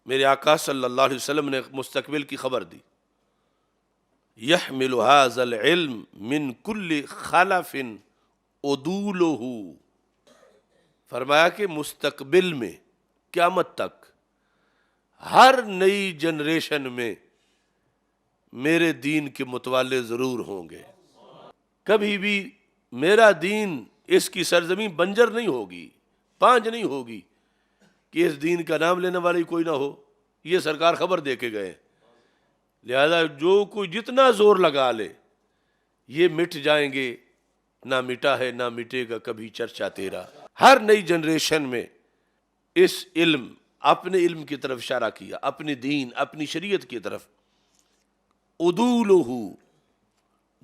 میرے آقا صلی اللہ علیہ وسلم نے مستقبل کی خبر دی، یحمل ھذا العلم من کل خلف عدولہ، فرمایا کہ مستقبل میں قیامت تک ہر نئی جنریشن میں میرے دین کے متوالے ضرور ہوں گے، کبھی بھی میرا دین اس کی سرزمین بنجر نہیں ہوگی، پانج نہیں ہوگی کہ اس دین کا نام لینے والی کوئی نہ ہو، یہ سرکار خبر دے کے گئے، لہذا جو کوئی جتنا زور لگا لے یہ مٹ جائیں گے، نہ مٹا ہے نہ مٹے گا کبھی چرچا تیرا۔ ہر نئی جنریشن میں اس علم، اپنے علم کی طرف اشارہ کیا، اپنی دین اپنی شریعت کی طرف، عدولہ،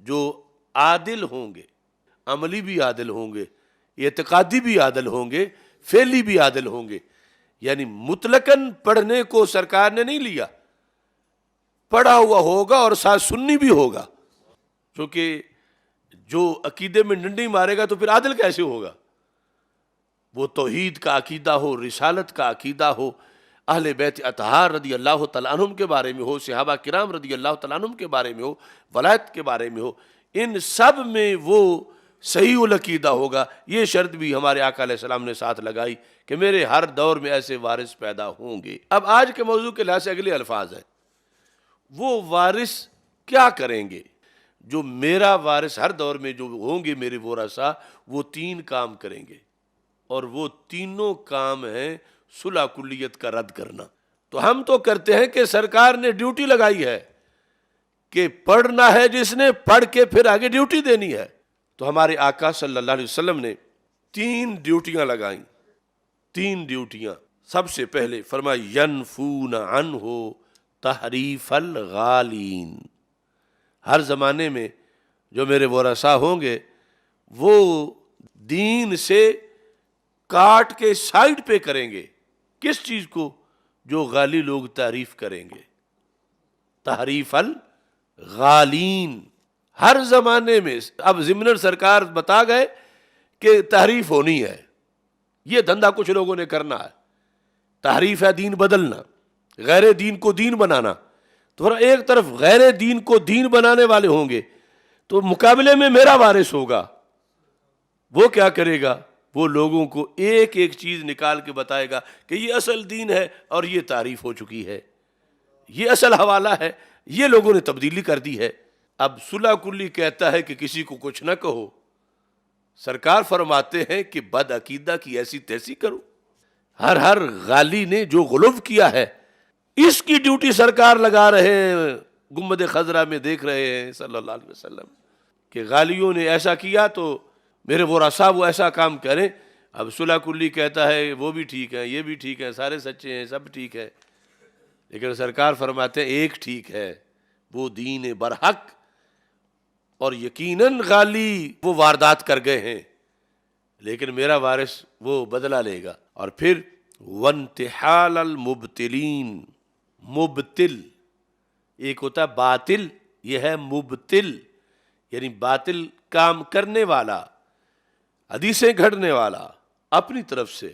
جو عادل ہوں گے، عملی بھی عادل ہوں گے، اعتقادی بھی عادل ہوں گے، فعلی بھی عادل ہوں گے، یعنی مطلقاً پڑھنے کو سرکار نے نہیں لیا، پڑھا ہوا ہوگا اور ساتھ سنی بھی ہوگا، کیونکہ جو عقیدے میں ڈنڈی مارے گا تو پھر عادل کیسے ہوگا؟ وہ توحید کا عقیدہ ہو، رسالت کا عقیدہ ہو، اہل بیت اطہار رضی اللہ تعالیٰ عنہم کے بارے میں ہو، صحابہ کرام رضی اللہ تعالیٰ عنہم کے بارے میں ہو، ولایت کے بارے میں ہو، ان سب میں وہ صحیح العقیدہ ہوگا۔ یہ شرط بھی ہمارے آقا علیہ السلام نے ساتھ لگائی کہ میرے ہر دور میں ایسے وارث پیدا ہوں گے۔ اب آج کے موضوع کے لحاظ سے اگلے الفاظ ہیں، وہ وارث کیا کریں گے؟ جو میرا وارث ہر دور میں جو ہوں گے میرے ورثاء، وہ تین کام کریں گے، اور وہ تینوں کام ہیں صلح کلیت کا رد کرنا۔ تو ہم تو کرتے ہیں کہ سرکار نے ڈیوٹی لگائی ہے کہ پڑھنا ہے جس نے، پڑھ کے پھر آگے ڈیوٹی دینی ہے، تو ہمارے آقا صلی اللہ علیہ وسلم نے تین ڈیوٹیاں لگائیں، تین ڈیوٹیاں۔ سب سے پہلے فرمایا ینفون عنہ تحریف الغالین، ہر زمانے میں جو میرے ورثاء ہوں گے وہ دین سے کاٹ کے سائڈ پہ کریں گے، کس چیز کو؟ جو غالی لوگ تعریف کریں گے، تحریف الغالین، ہر زمانے میں۔ اب ضمن سرکار بتا گئے کہ تحریف ہونی ہے، یہ دھندا کچھ لوگوں نے کرنا ہے، تحریف ہے دین بدلنا، غیر دین کو دین بنانا، تو ایک طرف غیر دین کو دین بنانے والے ہوں گے تو مقابلے میں میرا وارث ہوگا، وہ کیا کرے گا؟ وہ لوگوں کو ایک ایک چیز نکال کے بتائے گا کہ یہ اصل دین ہے اور یہ تعریف ہو چکی ہے، یہ اصل حوالہ ہے، یہ لوگوں نے تبدیلی کر دی ہے۔ اب صلح کلی کہتا ہے کہ کسی کو کچھ نہ کہو، سرکار فرماتے ہیں کہ بد عقیدہ کی ایسی تیسی کرو۔ ہر غالی نے جو غلو کیا ہے اس کی ڈیوٹی سرکار لگا رہے ہیں، گنبد خضرا میں دیکھ رہے ہیں صلی اللہ علیہ وسلم کہ غالیوں نے ایسا کیا تو میرے ورثاء وہ ایسا کام کریں۔ اب صلح کلی کہتا ہے وہ بھی ٹھیک ہے، یہ بھی ٹھیک ہے، سارے سچے ہیں، سب ٹھیک ہے، لیکن سرکار فرماتے ہیں ایک ٹھیک ہے، وہ دین برحق، اور یقیناً غالی وہ واردات کر گئے ہیں لیکن میرا وارث وہ بدلہ لے گا۔ اور پھر وانتحال المبتلین، مبتل ایک ہوتا ہے باطل، یہ ہے مبتل، یعنی باطل کام کرنے والا، حدیثیں گھڑنے والا، اپنی طرف سے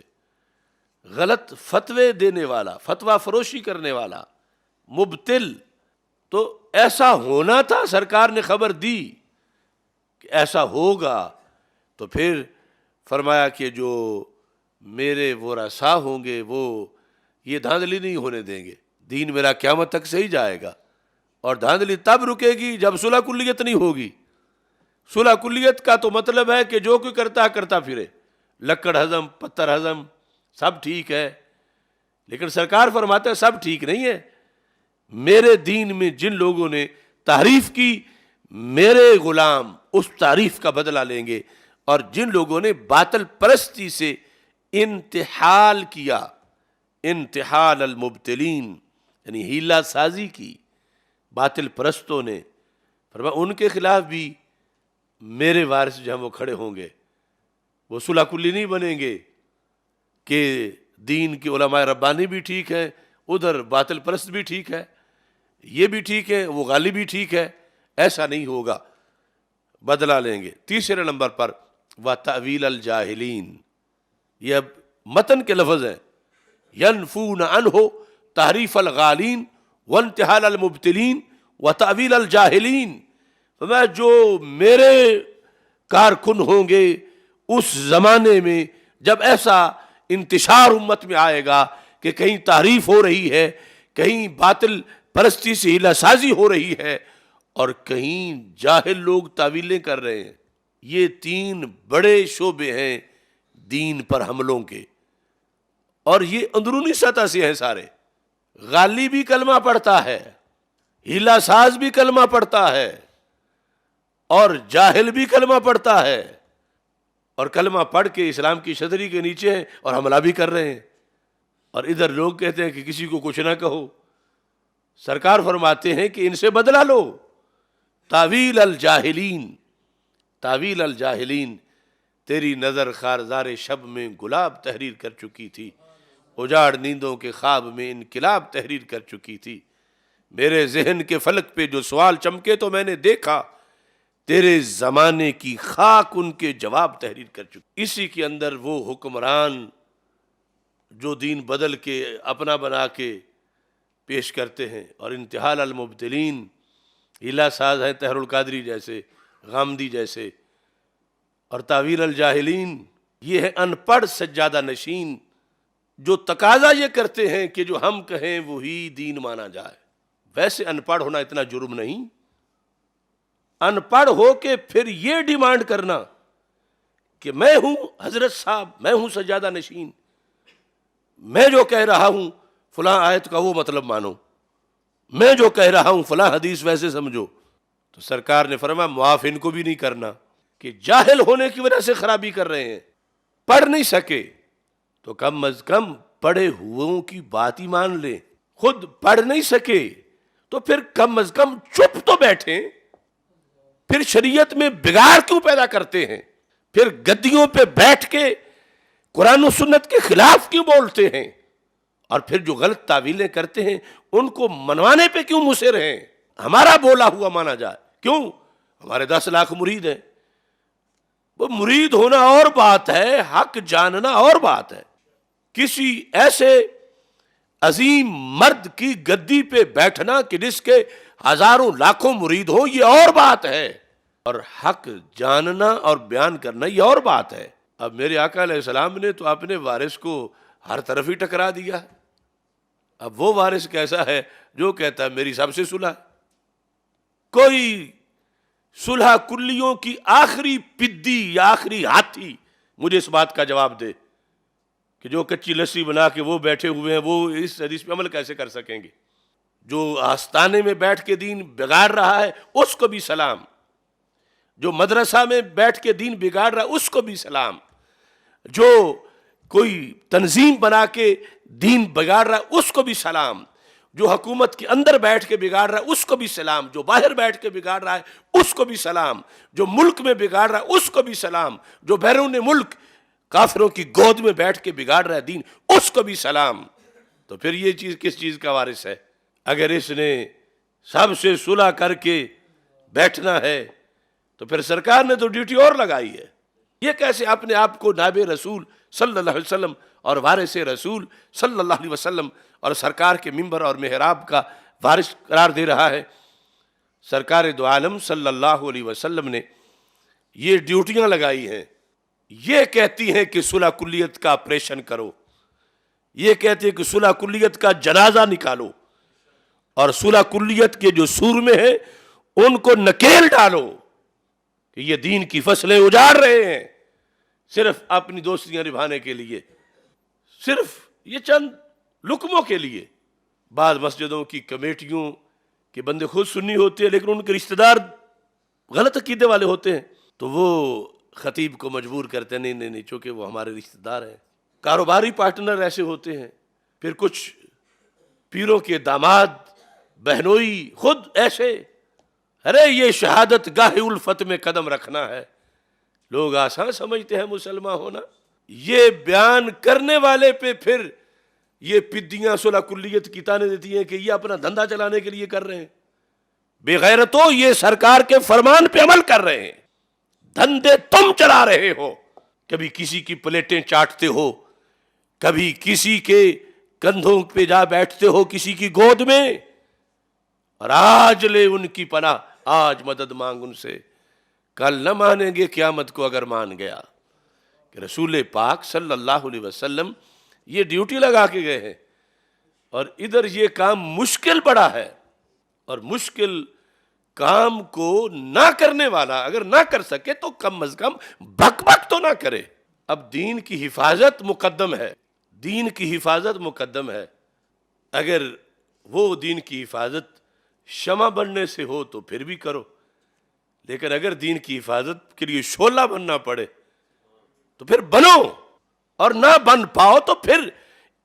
غلط فتوے دینے والا، فتویٰ فروشی کرنے والا، مبتل۔ تو ایسا ہونا تھا، سرکار نے خبر دی کہ ایسا ہوگا، تو پھر فرمایا کہ جو میرے ورثاء ہوں گے وہ یہ دھاندلی نہیں ہونے دیں گے، دین میرا قیامت تک صحیح جائے گا، اور دھاندلی تب رکے گی جب صلح کلیت نہیں ہوگی۔ صلح کلیت کا تو مطلب ہے کہ جو کوئی کرتا کرتا پھرے، لکڑ ہضم پتھر ہضم سب ٹھیک ہے، لیکن سرکار فرماتے ہیں سب ٹھیک نہیں ہے۔ میرے دین میں جن لوگوں نے تعریف کی، میرے غلام اس تعریف کا بدلہ لیں گے، اور جن لوگوں نے باطل پرستی سے انتحال کیا، انتحال المبتلین یعنی ہیلہ سازی کی باطل پرستوں نے، فرمایا ان کے خلاف بھی میرے وارث جو ہیں وہ کھڑے ہوں گے، وہ صلح کلی نہیں بنیں گے کہ دین کے علماء ربانی بھی ٹھیک ہیں، ادھر باطل پرست بھی ٹھیک ہے، یہ بھی ٹھیک ہے، وہ غالی بھی ٹھیک ہے، ایسا نہیں ہوگا، بدلہ لیں گے۔ تیسرے نمبر پر وَتَأْوِيلَ الْجَاهِلِينَ، یہ اب متن کے لفظ ہیں، يَنْفُونَ عَنْهُ تحریف الغالین وانتحال المبتلین وتأویل الجاہلین، فرمایا جو میرے کارکن ہوں گے اس زمانے میں جب ایسا انتشار امت میں آئے گا کہ کہیں تحریف ہو رہی ہے، کہیں باطل پرستی سے ہیلہ سازی ہو رہی ہے، اور کہیں جاہل لوگ تعویلیں کر رہے ہیں، یہ 3 بڑے شعبے ہیں دین پر حملوں کے، اور یہ اندرونی سطح سے ہیں سارے۔ غالی بھی کلمہ پڑھتا ہے، ہیلہ ساز بھی کلمہ پڑھتا ہے، اور جاہل بھی کلمہ پڑھتا ہے، اور کلمہ پڑھ کے اسلام کی چھتری کے نیچے ہیں اور حملہ بھی کر رہے ہیں، اور ادھر لوگ کہتے ہیں کہ کسی کو کچھ نہ کہو۔ سرکار فرماتے ہیں کہ ان سے بدلہ لو۔ تاویل الجاہلین، تاویل الجاہلین، تیری نظر خارزار شب میں گلاب تحریر کر چکی تھی، اجاڑ نیندوں کے خواب میں انقلاب تحریر کر چکی تھی، میرے ذہن کے فلک پہ جو سوال چمکے تو میں نے دیکھا، تیرے زمانے کی خاک ان کے جواب تحریر کر چکی۔ اسی کے اندر وہ حکمران جو دین بدل کے اپنا بنا کے پیش کرتے ہیں، اور انتحال المبتلین، ہیلہ ساز ہیں طاہر القادری جیسے، غامدی جیسے، اور تاویل الجاہلین یہ ہے ان پڑھ سجادہ نشین، جو تقاضا یہ کرتے ہیں کہ جو ہم کہیں وہی دین مانا جائے۔ ویسے ان پڑھ ہونا اتنا جرم نہیں، ان پڑھ ہو کے پھر یہ ڈیمانڈ کرنا کہ میں ہوں حضرت صاحب، میں ہوں سجادہ نشین، میں جو کہہ رہا ہوں فلاں آیت کا وہ مطلب مانو، میں جو کہہ رہا ہوں فلاں حدیث ویسے سمجھو۔ تو سرکار نے فرمایا معاف ان کو بھی نہیں کرنا کہ جاہل ہونے کی وجہ سے خرابی کر رہے ہیں، پڑھ نہیں سکے تو کم از کم پڑھے ہوئوں کی بات ہی مان لیں، خود پڑھ نہیں سکے تو پھر کم از کم چپ تو بیٹھیں، پھر شریعت میں بگاڑ کیوں پیدا کرتے ہیں، پھر گدیوں پہ بیٹھ کے قرآن و سنت کے خلاف کیوں بولتے ہیں، اور پھر جو غلط تعویلیں کرتے ہیں ان کو منوانے پہ کیوں مصر ہیں۔ ہمارا بولا ہوا مانا جائے، کیوں؟ ہمارے 10 لاکھ مرید ہیں، وہ مرید ہونا اور بات ہے، حق جاننا اور بات ہے۔ کسی ایسے عظیم مرد کی گدی پہ بیٹھنا کہ جس کے ہزاروں لاکھوں مرید ہوں یہ اور بات ہے، اور حق جاننا اور بیان کرنا یہ اور بات ہے۔ اب میرے آقا علیہ السلام نے تو اپنے وارث کو ہر طرف ہی ٹکرا دیا، اب وہ وارث کیسا ہے جو کہتا ہے میری سب سے صلح؟ کوئی صلح کلیوں کی آخری پدی یا آخری ہاتھی مجھے اس بات کا جواب دے کہ جو کچی لسی بنا کے وہ بیٹھے ہوئے ہیں وہ اس حدیث پہ عمل کیسے کر سکیں گے؟ جو آستانے میں بیٹھ کے دین بگاڑ رہا ہے اس کو بھی سلام، جو مدرسہ میں بیٹھ کے دین بگاڑ رہا ہے اس کو بھی سلام، جو کوئی تنظیم بنا کے دین بگاڑ رہا ہے اس کو بھی سلام، جو حکومت کے اندر بیٹھ کے بگاڑ رہا ہے اس کو بھی سلام، جو باہر بیٹھ کے بگاڑ رہا ہے اس کو بھی سلام، جو ملک میں بگاڑ رہا ہے اس کو بھی سلام، جو بیرون ملک کافروں کی گود میں بیٹھ کے بگاڑ رہا ہے دین اس کو بھی سلام۔ تو پھر یہ چیز کس چیز کا وارث ہے؟ اگر اس نے سب سے صلح کر کے بیٹھنا ہے تو پھر سرکار نے تو ڈیوٹی اور لگائی ہے۔ یہ کیسے اپنے آپ کو نائب رسول صلی اللہ علیہ وسلم اور وارث رسول صلی اللہ علیہ وسلم اور سرکار کے منبر اور محراب کا وارث قرار دے رہا ہے؟ سرکار دو عالم صلی اللہ علیہ وسلم نے یہ ڈیوٹیاں لگائی ہیں، یہ کہتی ہیں کہ صلح کلیت کا آپریشن کرو، یہ کہتی ہے کہ صلح کلیت کا جنازہ نکالو، اور صلح کلیت کے جو سور میں ہیں ان کو نکیل ڈالو کہ یہ دین کی فصلیں اجاڑ رہے ہیں صرف اپنی دوستیاں نبھانے کے لیے، صرف یہ چند لقموں کے لیے۔ بعض مسجدوں کی کمیٹیوں کے بندے خود سنی ہوتے ہیں لیکن ان کے رشتہ دار غلط عقیدے والے ہوتے ہیں، تو وہ خطیب کو مجبور کرتے ہیں نہیں نہیں چونکہ وہ ہمارے رشتہ دار ہیں۔ کاروباری پارٹنر ایسے ہوتے ہیں، پھر کچھ پیروں کے داماد بہنوئی خود ایسے، ارے یہ شہادت گاہ الفت میں قدم رکھنا ہے۔ لوگ آسان سمجھتے ہیں مسلمان ہونا، یہ بیان کرنے والے پہ پھر یہ پدیاں صلح کلیت کی تانے دیتی ہیں کہ یہ اپنا دھندا چلانے کے لیے کر رہے ہیں۔ بے غیرتوں، یہ سرکار کے فرمان پہ عمل کر رہے ہیں، دھندے تم چلا رہے ہو، کبھی کسی کی پلیٹیں چاٹتے ہو، کبھی کسی کے کندھوں پہ جا بیٹھتے ہو کسی کی گود میں، اور آج لے ان کی پناہ، آج مدد مانگ ان سے، کل نہ مانیں گے قیامت کو اگر مان گیا۔ کہ رسول پاک صلی اللہ علیہ وسلم یہ ڈیوٹی لگا کے گئے ہیں، اور ادھر یہ کام مشکل بڑا ہے، اور مشکل کام کو نہ کرنے والا اگر نہ کر سکے تو کم از کم بک بک تو نہ کرے۔ اب دین کی حفاظت مقدم ہے، دین کی حفاظت مقدم ہے۔ اگر وہ دین کی حفاظت شمع بننے سے ہو تو پھر بھی کرو، لیکن اگر دین کی حفاظت کے لیے شعلہ بننا پڑے تو پھر بنو، اور نہ بن پاؤ تو پھر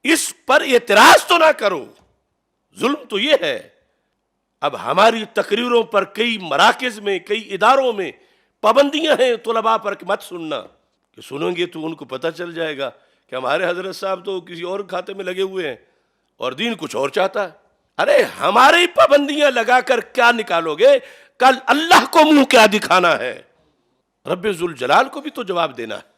اس پر اعتراض تو نہ کرو۔ ظلم تو یہ ہے۔ اب ہماری تقریروں پر کئی مراکز میں، کئی اداروں میں پابندیاں ہیں طلباء پر کہ مت سننا، کہ سنیں گے تو ان کو پتہ چل جائے گا کہ ہمارے حضرت صاحب تو کسی اور کھاتے میں لگے ہوئے ہیں اور دین کچھ اور چاہتا ہے۔ ارے ہماری پابندیاں لگا کر کیا نکالو گے؟ کل اللہ کو منہ کیا دکھانا ہے؟ رب ذوالجلال کو بھی تو جواب دینا ہے۔